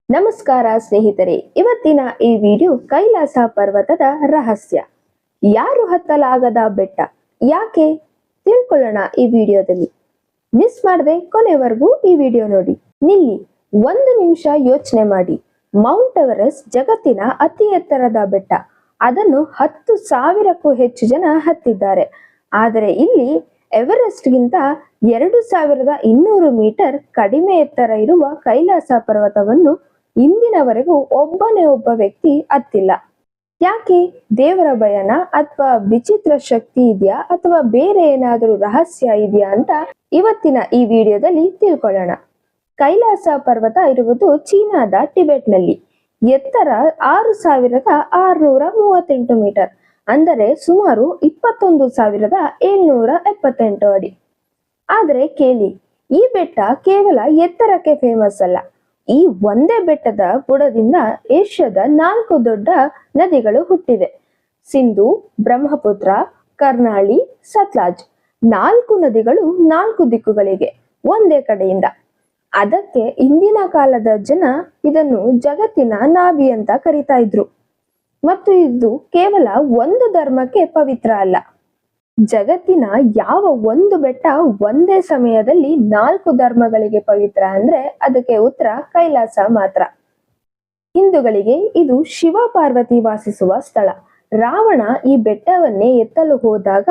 ನಮಸ್ಕಾರ ಸ್ನೇಹಿತರೆ, ಇವತ್ತಿನ ಈ ವಿಡಿಯೋ ಕೈಲಾಸ ಪರ್ವತದ ರಹಸ್ಯ. ಯಾರು ಹತ್ತಲಾಗದ ಬೆಟ್ಟ, ಯಾಕೆ ತಿಳ್ಕೊಳ್ಳೋಣ ಈ ವಿಡಿಯೋದಲ್ಲಿ. ಮಿಸ್ ಮಾಡದೆ ಕೊನೆವರೆಗೂ ಈ ವಿಡಿಯೋ ನೋಡಿ. ನಿಲ್ಲಿ, ಒಂದು ನಿಮಿಷ ಯೋಚನೆ ಮಾಡಿ. ಮೌಂಟ್ ಎವರೆಸ್ಟ್ ಜಗತ್ತಿನ ಅತಿ ಎತ್ತರದ ಬೆಟ್ಟ. ಅದನ್ನು 10,000ಕ್ಕೂ ಹೆಚ್ಚು ಜನ ಹತ್ತಿದ್ದಾರೆ. ಆದರೆ ಇಲ್ಲಿ ಎವರೆಸ್ಟ್ಗಿಂತ 2,200 ಮೀಟರ್ ಕಡಿಮೆ ಎತ್ತರ ಇರುವ ಕೈಲಾಸ ಪರ್ವತವನ್ನು ಇಂದಿನವರೆಗೂ ಒಬ್ಬನೇ ಒಬ್ಬ ವ್ಯಕ್ತಿ ಹತ್ತಿಲ್ಲ. ಯಾಕೆ? ದೇವರ ಭಯನ, ಅಥವಾ ವಿಚಿತ್ರ ಶಕ್ತಿ ಇದೆಯಾ, ಅಥವಾ ಬೇರೆ ಏನಾದರೂ ರಹಸ್ಯ ಇದೆಯಾ ಅಂತ ಇವತ್ತಿನ ಈ ವಿಡಿಯೋದಲ್ಲಿ ತಿಳ್ಕೊಳ್ಳೋಣ. ಕೈಲಾಸ ಪರ್ವತ ಇರುವುದು ಚೀನಾದ ಟಿಬೆಟ್ನಲ್ಲಿ. ಎತ್ತರ 6,638 ಮೀಟರ್, ಅಂದರೆ ಸುಮಾರು 21,778 ಅಡಿ. ಆದರೆ ಕೇಳಿ, ಈ ಬೆಟ್ಟ ಕೇವಲ ಎತ್ತರಕ್ಕೆ ಫೇಮಸ್ ಅಲ್ಲ. ಈ ಒಂದೇ ಬೆಟ್ಟದ ಬುಡದಿಂದ ಏಷ್ಯಾದ 4 ದೊಡ್ಡ ನದಿಗಳು ಹುಟ್ಟಿವೆ. ಸಿಂಧು, ಬ್ರಹ್ಮಪುತ್ರ, ಕರ್ನಾಳಿ, ಸತ್ಲಾಜ್. 4 ನದಿಗಳು 4 ದಿಕ್ಕುಗಳಿಗೆ ಒಂದೇ ಕಡೆಯಿಂದ. ಅದಕ್ಕೆ ಇಂದಿನ ಕಾಲದ ಜನ ಇದನ್ನು ಜಗತ್ತಿನ ನಾಭಿ ಅಂತ ಕರೀತಾ ಇದ್ರು. ಮತ್ತು ಇದು ಕೇವಲ ಒಂದು ಧರ್ಮಕ್ಕೆ ಪವಿತ್ರ ಅಲ್ಲ. ಜಗತ್ತಿನ ಯಾವ ಒಂದು ಬೆಟ್ಟ ಒಂದೇ ಸಮಯದಲ್ಲಿ 4 ಧರ್ಮಗಳಿಗೆ ಪವಿತ್ರ ಅಂದ್ರೆ ಅದಕ್ಕೆ ಉತ್ತರ ಕೈಲಾಸ ಮಾತ್ರ. ಹಿಂದೂಗಳಿಗೆ ಇದು ಶಿವ ಪಾರ್ವತಿ ವಾಸಿಸುವ ಸ್ಥಳ. ರಾವಣ ಈ ಬೆಟ್ಟವನ್ನೇ ಎತ್ತಲು ಹೋದಾಗ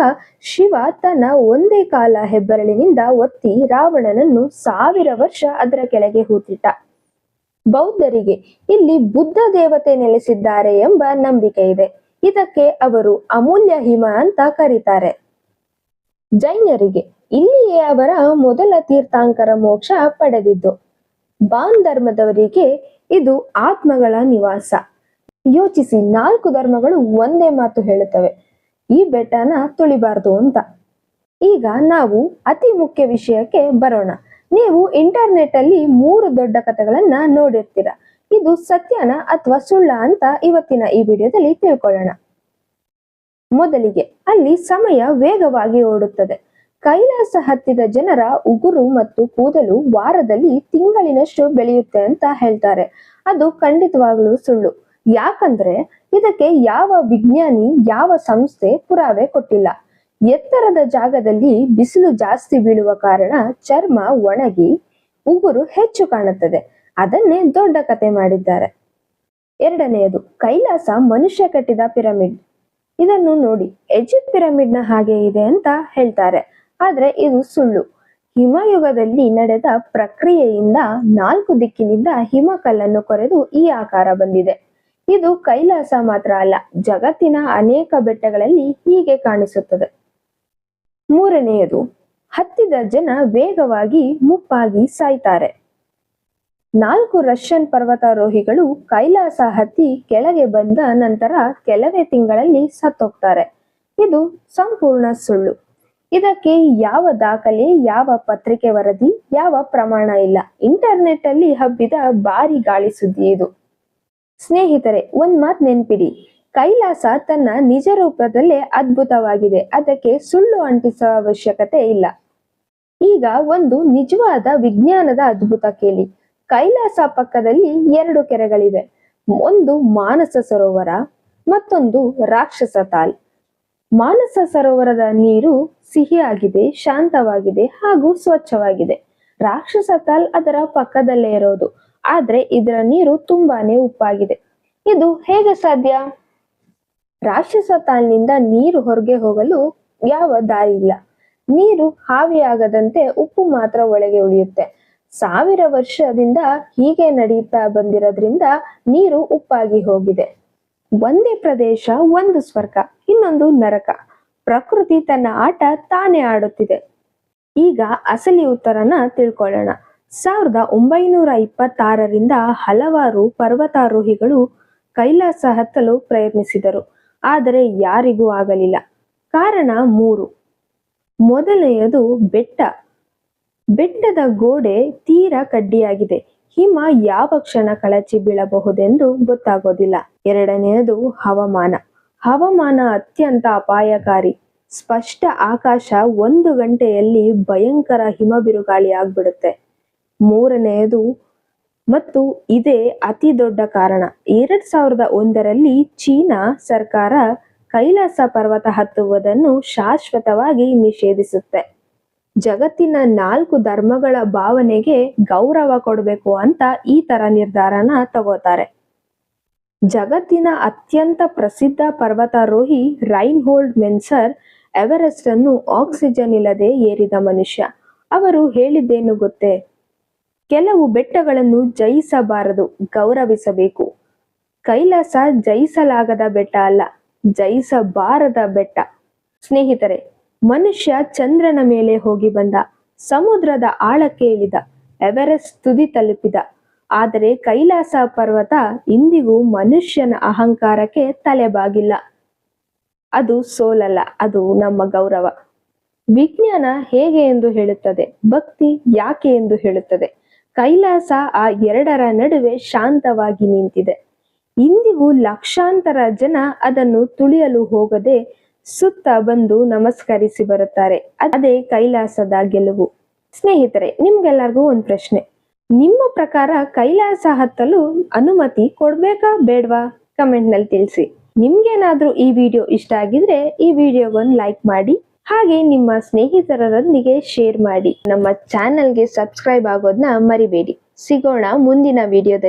ಶಿವ ತನ್ನ ಒಂದೇ ಕಾಲ ಹೆಬ್ಬೆರಳಿನಿಂದ ಒತ್ತಿ ರಾವಣನನ್ನು 1000 ವರ್ಷ ಅದರ ಕೆಳಗೆ ಹೂತಿಟ್ಟ. ಬೌದ್ಧರಿಗೆ ಇಲ್ಲಿ ಬುದ್ಧ ದೇವತೆ ನೆಲೆಸಿದ್ದಾರೆ ಎಂಬ ನಂಬಿಕೆ ಇದೆ. ಇದಕ್ಕೆ ಅವರು ಅಮೂಲ್ಯ ಹಿಮ ಅಂತ ಕರೀತಾರೆ. ಜೈನರಿಗೆ ಇಲ್ಲಿಯೇ ಅವರ ಮೊದಲ ತೀರ್ಥಾಂಕರ ಮೋಕ್ಷ ಪಡೆದಿದ್ದು. ಬಾನ್ ಧರ್ಮದವರಿಗೆ ಇದು ಆತ್ಮಗಳ ನಿವಾಸ. ಯೋಚಿಸಿ, 4 ಧರ್ಮಗಳು ಒಂದೇ ಮಾತು ಹೇಳುತ್ತವೆ, ಈ ಬೆಟ್ಟನ ತುಳಿಬಾರ್ದು ಅಂತ. ಈಗ ನಾವು ಅತಿ ಮುಖ್ಯ ವಿಷಯಕ್ಕೆ ಬರೋಣ. ನೀವು ಇಂಟರ್ನೆಟ್ ಅಲ್ಲಿ 3 ದೊಡ್ಡ ಕಥೆಗಳನ್ನ ನೋಡಿರ್ತೀರ. ಇದು ಸತ್ಯನ ಅಥವಾ ಸುಳ್ಳ ಅಂತ ಇವತ್ತಿನ ಈ ವಿಡಿಯೋದಲ್ಲಿ ತಿಳ್ಕೊಳ್ಳೋಣ. ಮೊದಲಿಗೆ, ಅಲ್ಲಿ ಸಮಯ ವೇಗವಾಗಿ ಓಡುತ್ತದೆ. ಕೈಲಾಸ ಹತ್ತಿದ ಜನರ ಉಗುರು ಮತ್ತು ಕೂದಲು ವಾರದಲ್ಲಿ ತಿಂಗಳಿನಷ್ಟು ಬೆಳೆಯುತ್ತೆ ಅಂತ ಹೇಳ್ತಾರೆ. ಅದು ಖಂಡಿತವಾಗ್ಲೂ ಸುಳ್ಳು. ಯಾಕಂದ್ರೆ ಇದಕ್ಕೆ ಯಾವ ವಿಜ್ಞಾನಿ, ಯಾವ ಸಂಸ್ಥೆ ಪುರಾವೆ ಕೊಟ್ಟಿಲ್ಲ. ಎತ್ತರದ ಜಾಗದಲ್ಲಿ ಬಿಸಿಲು ಜಾಸ್ತಿ ಬೀಳುವ ಕಾರಣ ಚರ್ಮ ಒಣಗಿ ಉಗುರು ಹೆಚ್ಚು ಕಾಣುತ್ತದೆ. ಅದನ್ನೇ ದೊಡ್ಡ ಕತೆ ಮಾಡಿದ್ದಾರೆ. ಎರಡನೆಯದು, ಕೈಲಾಸ ಮನುಷ್ಯ ಕಟ್ಟಿದ ಪಿರಮಿಡ್. ಇದನ್ನು ನೋಡಿ, ಈಜಿಪ್ಟ್ ಪಿರಮಿಡ್ ನ ಹಾಗೆ ಇದೆ ಅಂತ ಹೇಳ್ತಾರೆ. ಆದ್ರೆ ಇದು ಸುಳ್ಳು. ಹಿಮಯುಗದಲ್ಲಿ ನಡೆದ ಪ್ರಕ್ರಿಯೆಯಿಂದ 4 ದಿಕ್ಕಿನಿಂದ ಹಿಮಕಲ್ಲನ್ನು ಕೊರೆದು ಈ ಆಕಾರ ಬಂದಿದೆ. ಇದು ಕೈಲಾಸ ಮಾತ್ರ ಅಲ್ಲ, ಜಗತ್ತಿನ ಅನೇಕ ಬೆಟ್ಟಗಳಲ್ಲಿ ಹೀಗೆ ಕಾಣಿಸುತ್ತದೆ. ಮೂರನೆಯದು, ಹತ್ತಿದ ಜನ ವೇಗವಾಗಿ ಮುಪ್ಪಾಗಿ ಸಾಯ್ತಾರೆ. 4 ರಷ್ಯನ್ ಪರ್ವತಾರೋಹಿಗಳು ಕೈಲಾಸ ಹತ್ತಿ ಕೆಳಗೆ ಬಂದ ನಂತರ ಕೆಲವೇ ತಿಂಗಳಲ್ಲಿ ಸತ್ತೋಗ್ತಾರೆ. ಇದು ಸಂಪೂರ್ಣ ಸುಳ್ಳು. ಇದಕ್ಕೆ ಯಾವ ದಾಖಲೆ, ಯಾವ ಪತ್ರಿಕೆ ವರದಿ, ಯಾವ ಪ್ರಮಾಣ ಇಲ್ಲ. ಇಂಟರ್ನೆಟ್ ಅಲ್ಲಿ ಹಬ್ಬಿದ ಭಾರಿ ಗಾಳಿ ಸುದ್ದಿ ಇದು. ಸ್ನೇಹಿತರೆ, ಒಂದ್ ಮಾತು ನೆನ್ಪಿಡಿ, ಕೈಲಾಸ ತನ್ನ ನಿಜ ರೂಪದಲ್ಲೇ ಅದ್ಭುತವಾಗಿದೆ. ಅದಕ್ಕೆ ಸುಳ್ಳು ಅಂಟಿಸುವ ಅವಶ್ಯಕತೆ ಇಲ್ಲ. ಈಗ ಒಂದು ನಿಜವಾದ ವಿಜ್ಞಾನದ ಅದ್ಭುತ ಕೇಳಿ. ಕೈಲಾಸ ಪಕ್ಕದಲ್ಲಿ 2 ಕೆರೆಗಳಿವೆ. ಒಂದು ಮಾನಸ ಸರೋವರ, ಮತ್ತೊಂದು ರಾಕ್ಷಸ ತಾಲ್. ಮಾನಸ ಸರೋವರದ ನೀರು ಸಿಹಿಯಾಗಿದೆ, ಶಾಂತವಾಗಿದೆ ಹಾಗೂ ಸ್ವಚ್ಛವಾಗಿದೆ. ರಾಕ್ಷಸ ತಾಲ್ ಅದರ ಪಕ್ಕದಲ್ಲೇ ಇರೋದು, ಆದ್ರೆ ಇದರ ನೀರು ತುಂಬಾನೇ ಉಪ್ಪಾಗಿದೆ. ಇದು ಹೇಗೆ ಸಾಧ್ಯ? ರಾಕ್ಷಸ ತಾಲ್ನಿಂದ ನೀರು ಹೊರಗೆ ಹೋಗಲು ಯಾವ ದಾರಿ ಇಲ್ಲ. ನೀರು ಹಾವಿಯಾಗದಂತೆ ಉಪ್ಪು ಮಾತ್ರ ಒಳಗೆ ಉಳಿಯುತ್ತೆ. 1000 ವರ್ಷದಿಂದ ಹೀಗೆ ನಡೆಯುತ್ತಾ ಬಂದಿರೋದ್ರಿಂದ ನೀರು ಉಪ್ಪಾಗಿ ಹೋಗಿದೆ. ಒಂದೇ ಪ್ರದೇಶ, ಒಂದು ಸ್ವರ್ಗ, ಇನ್ನೊಂದು ನರಕ. ಪ್ರಕೃತಿ ತನ್ನ ಆಟ ತಾನೇ ಆಡುತ್ತಿದೆ. ಈಗ ಅಸಲಿ ಉತ್ತರನ ತಿಳ್ಕೊಳ್ಳೋಣ. 1926ರಿಂದ ಹಲವಾರು ಪರ್ವತಾರೋಹಿಗಳು ಕೈಲಾಸ ಹತ್ತಲು ಪ್ರಯತ್ನಿಸಿದರು, ಆದರೆ ಯಾರಿಗೂ ಆಗಲಿಲ್ಲ. ಕಾರಣ 3. ಮೊದಲನೆಯದು, ಬೆಟ್ಟದ ಗೋಡೆ ತೀರಾ ಕಡ್ಡಿಯಾಗಿದೆ. ಹಿಮ ಯಾವ ಕ್ಷಣ ಕಳಚಿ ಬೀಳಬಹುದೆಂದು ಗೊತ್ತಾಗೋದಿಲ್ಲ. ಎರಡನೆಯದು, ಹವಾಮಾನ ಅತ್ಯಂತ ಅಪಾಯಕಾರಿ. ಸ್ಪಷ್ಟ ಆಕಾಶ 1 ಗಂಟೆಯಲ್ಲಿ ಭಯಂಕರ ಹಿಮ ಬಿರುಗಾಳಿ ಆಗ್ಬಿಡುತ್ತೆ. ಮೂರನೆಯದು, ಮತ್ತು ಇದೇ ಅತಿ ದೊಡ್ಡ ಕಾರಣ. 2001ರಲ್ಲಿ ಚೀನಾ ಸರ್ಕಾರ ಕೈಲಾಸ ಪರ್ವತ ಹತ್ತುವುದನ್ನು ಶಾಶ್ವತವಾಗಿ ನಿಷೇಧಿಸುತ್ತೆ. ಜಗತ್ತಿನ 4 ಧರ್ಮಗಳ ಭಾವನೆಗೆ ಗೌರವ ಕೊಡಬೇಕು ಅಂತ ಈ ತರ ನಿರ್ಧಾರನ ತಗೋತಾರೆ. ಜಗತ್ತಿನ ಅತ್ಯಂತ ಪ್ರಸಿದ್ಧ ಪರ್ವತಾರೋಹಿ ರೈನ್ಹೋಲ್ಡ್ ಮೆನ್ಸರ್ ಎವರೆಸ್ಟ್ ಅನ್ನು ಆಕ್ಸಿಜನ್ ಇಲ್ಲದೆ ಏರಿದ ಮನುಷ್ಯ. ಅವರು ಹೇಳಿದ್ದೇನು ಗೊತ್ತೇ? ಕೆಲವು ಬೆಟ್ಟಗಳನ್ನು ಜಯಿಸಬಾರದು, ಗೌರವಿಸಬೇಕು. ಕೈಲಾಸ ಜಯಿಸಲಾಗದ ಬೆಟ್ಟ ಅಲ್ಲ, ಜಯಿಸಬಾರದ ಬೆಟ್ಟ. ಸ್ನೇಹಿತರೆ, ಮನುಷ್ಯ ಚಂದ್ರನ ಮೇಲೆ ಹೋಗಿ ಬಂದ, ಸಮುದ್ರದ ಆಳಕ್ಕೆ ಇಳಿದ, ಎವರೆಸ್ಟ್ ತುದಿ ತಲುಪಿದ. ಆದರೆ ಕೈಲಾಸ ಪರ್ವತ ಇಂದಿಗೂ ಮನುಷ್ಯನ ಅಹಂಕಾರಕ್ಕೆ ತಲೆಬಾಗಿಲ್ಲ. ಅದು ಸೋಲಲ್ಲ, ಅದು ನಮ್ಮ ಗೌರವ. ವಿಜ್ಞಾನ ಹೇಗೆ ಎಂದು ಹೇಳುತ್ತದೆ, ಭಕ್ತಿ ಯಾಕೆ ಎಂದು ಹೇಳುತ್ತದೆ. ಕೈಲಾಸ ಆ ಎರಡರ ನಡುವೆ ಶಾಂತವಾಗಿ ನಿಂತಿದೆ. ಇಂದಿಗೂ ಲಕ್ಷಾಂತರ ಜನ ಅದನ್ನು ತುಳಿಯಲು ಹೋಗದೆ ಸುತ್ತ ಬಂದು ನಮಸ್ಕರಿಸಿ ಬರುತ್ತಾರೆ. ಅದೇ ಕೈಲಾಸದ ಗೆಲುವು. ಸ್ನೇಹಿತರೆ, ನಿಮ್ಗೆಲ್ಲರಿಗೂ ಒಂದು ಪ್ರಶ್ನೆ. ನಿಮ್ಮ ಪ್ರಕಾರ ಕೈಲಾಸ ಹತ್ತಲು ಅನುಮತಿ ಕೊಡ್ಬೇಕಾ ಬೇಡ್ವಾ? ಕಮೆಂಟ್ ನಲ್ಲಿ ತಿಳಿಸಿ. ನಿಮ್ಗೇನಾದ್ರೂ ಈ ವಿಡಿಯೋ ಇಷ್ಟ ಆಗಿದ್ರೆ ಈ ವಿಡಿಯೋಗೊಂದು ಲೈಕ್ ಮಾಡಿ, ಹಾಗೆ ನಿಮ್ಮ ಸ್ನೇಹಿತರೊಂದಿಗೆ ಶೇರ್ ಮಾಡಿ. ನಮ್ಮ ಚಾನೆಲ್ಗೆ ಸಬ್ಸ್ಕ್ರೈಬ್ ಆಗೋದನ್ನ ಮರಿಬೇಡಿ. ಸಿಗೋಣ ಮುಂದಿನ ವಿಡಿಯೋದಲ್ಲಿ.